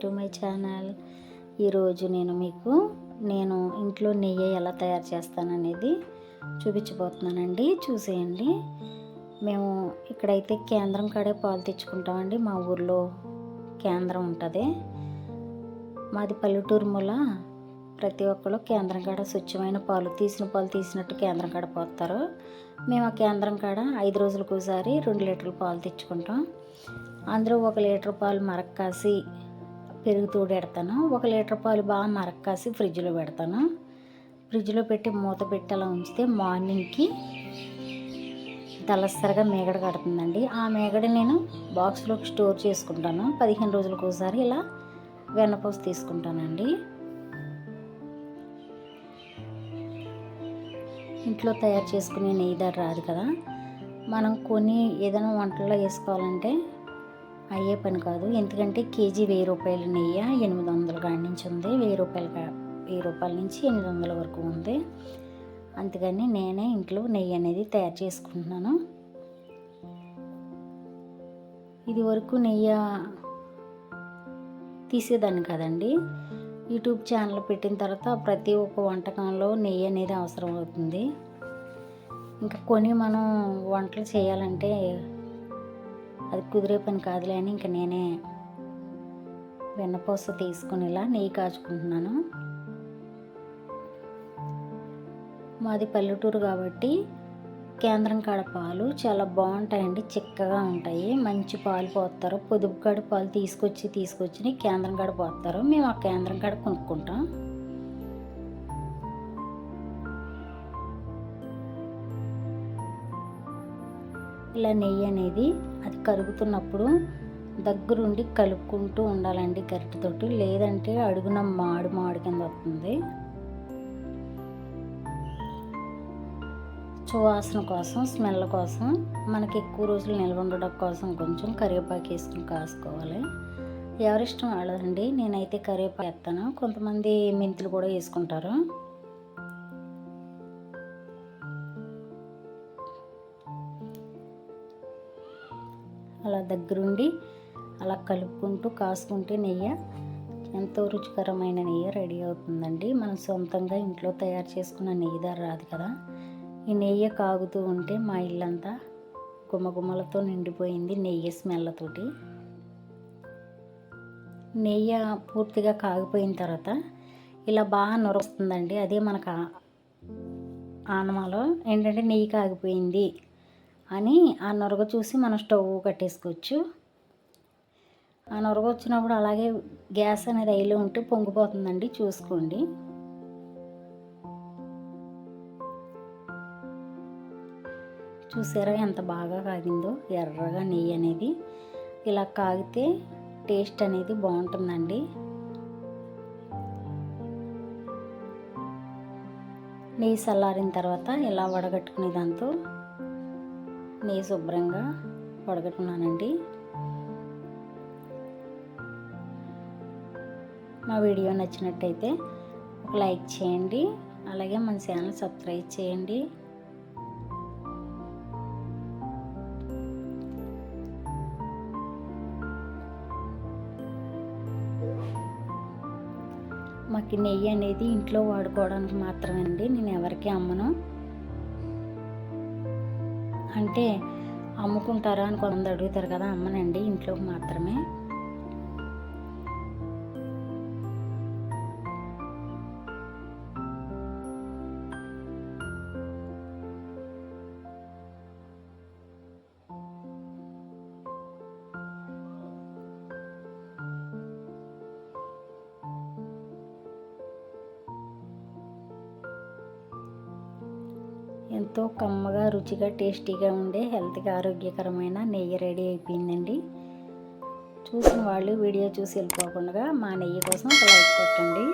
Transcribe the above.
To my channel. ఈరోజు నేను ఇంట్లో నెయ్యి ఎలా తయారు చేస్తాననేది చూపించబోతున్నానండి. చూసేయండి. మేము ఇక్కడైతే కేంద్రం కాడే పాలు తెచ్చుకుంటామండి. మా ఊర్లో కేంద్రం ఉంటుంది. మాది పల్లెటూరు మూల ప్రతి ఒక్కరు కేంద్రం కాడ స్వచ్ఛమైన పాలు తీసినట్టు కేంద్రం కాడ పోస్తారు. మేము ఆ కేంద్రం కాడ 5 రోజులకు ఒకసారి 2 లీటర్ల పాలు తెచ్చుకుంటాం. అందులో 1 లీటర్ పాలు మరక్కాసి పెరుగు తోడెడతాను. 1 లీటర్ పాలు బాగా మరక్కాసి ఫ్రిడ్జ్లో పెడతాను. ఫ్రిడ్జ్లో పెట్టి మూత పెట్టి అలా ఉంచితే మార్నింగ్కి దళసరిగా మేగడ కడుతుందండి. ఆ మేగడ నేను బాక్స్లోకి స్టోర్ చేసుకుంటాను. 15 రోజులకు ఒకసారి ఇలా వెన్నపూస తీసుకుంటానండి. ఇంట్లో తయారు చేసుకునే నెయ్యి ధర రాదు కదా. మనం కొని ఏదైనా వంటల్లో వేసుకోవాలంటే అయ్యే పని కాదు. ఎందుకంటే కేజీ 1000 రూపాయల నెయ్యి 800 కాడి నుంచి ఉంది. 1000 రూపాయల నుంచి 800 వరకు ఉంది. అందుకని నేనే ఇంట్లో నెయ్యి అనేది తయారు చేసుకుంటున్నాను. ఇది వరకు నెయ్యి తీసేదాన్ని కదండి. యూట్యూబ్ ఛానల్ పెట్టిన తర్వాత ప్రతి ఒక్క వంటకంలో నెయ్యి అనేది అవసరం అవుతుంది. ఇంకా కొని మనం వంటలు చేయాలంటే అది కుదిరే పని కాదులే అని ఇంకా నేనే వెన్నపూస తీసుకుని ఇలా నెయ్యి కాచుకుంటున్నాను. మాది పల్లెటూరు కాబట్టి కేంద్రం కాడ పాలు చాలా బాగుంటాయండి. చిక్కగా ఉంటాయి. మంచి పాలు పోస్తారు. పొదుపు కాడ పాలు తీసుకొచ్చి కేంద్రం కాడ పోస్తారు. మేము ఆ కేంద్రం కాడ కొనుక్కుంటాం. ఇలా నెయ్యి అనేది అది కరుగుతున్నప్పుడు దగ్గరుండి కలుపుకుంటూ ఉండాలండి గరిటెతోటి. లేదంటే అడుగున మాడు కింద వస్తుంది. సువాసన కోసం, స్మెల్ కోసం, మనకి ఎక్కువ రోజులు నిల్వ ఉండడం కోసం కొంచెం కరివేపాకు వేసుకుని కాసుకోవాలి. ఎవరిష్టం వాళ్ళదండి. నేనైతే కరివేపాకు వేస్తాను. కొంతమంది మెంతులు కూడా వేసుకుంటారు. అలా దగ్గరుండి అలా కలుపుకుంటూ కాసుకుంటే నెయ్యి ఎంతో రుచికరమైన నెయ్యి రెడీ అవుతుందండి. మనం సొంతంగా ఇంట్లో తయారు చేసుకున్న నెయ్యి ధర రాదు కదా. ఈ నెయ్యి కాగుతూ ఉంటే మా ఇల్లంతా గుమ్మగుమ్మలతో నిండిపోయింది నెయ్యి స్మెల్లతోటి. నెయ్యి పూర్తిగా కాగిపోయిన తర్వాత ఇలా బాగా నొరొస్తుందండి. అదే మనకు ఆనమాలో ఏంటంటే నెయ్యి కాగిపోయింది అని ఆ నొరగ చూసి మనం స్టవ్ కట్టేసుకోవచ్చు. ఆ నొరగ వచ్చినప్పుడు అలాగే గ్యాస్ అనేది అయిలో ఉంటే పొంగిపోతుందండి. చూసుకోండి. చూసారా ఎంత బాగా కాగిందో ఎర్రగా నెయ్యి అనేది. ఇలా కాగితే టేస్ట్ అనేది బాగుంటుందండి. నెయ్యి చల్లారిన తర్వాత ఇలా వడగట్టుకునే దాంతో నెయ్యి శుభ్రంగా వడగట్టుకున్నానండి. మా వీడియో నచ్చినట్టయితే ఒక లైక్ చేయండి. అలాగే మన ఛానల్ సబ్స్క్రైబ్ చేయండి. మాకు నెయ్యి అనేది ఇంట్లో వాడుకోవడానికి మాత్రమే అండి. నేను ఎవరికి అమ్మను. అంటే అమ్ముకుంటారా అని కొంతమంది అడుగుతారు కదా. అమ్మనండి, ఇంట్లోకి మాత్రమే. ఎంతో కమ్మగా, రుచిగా, టేస్టీగా ఉండే హెల్త్గా ఆరోగ్యకరమైన నెయ్యి రెడీ అయిపోయిందండి. చూసిన వాళ్ళు వీడియో చూసి వెళ్ళిపోకుండా మా నెయ్యి కోసం ఒక లైక్ కొట్టండి.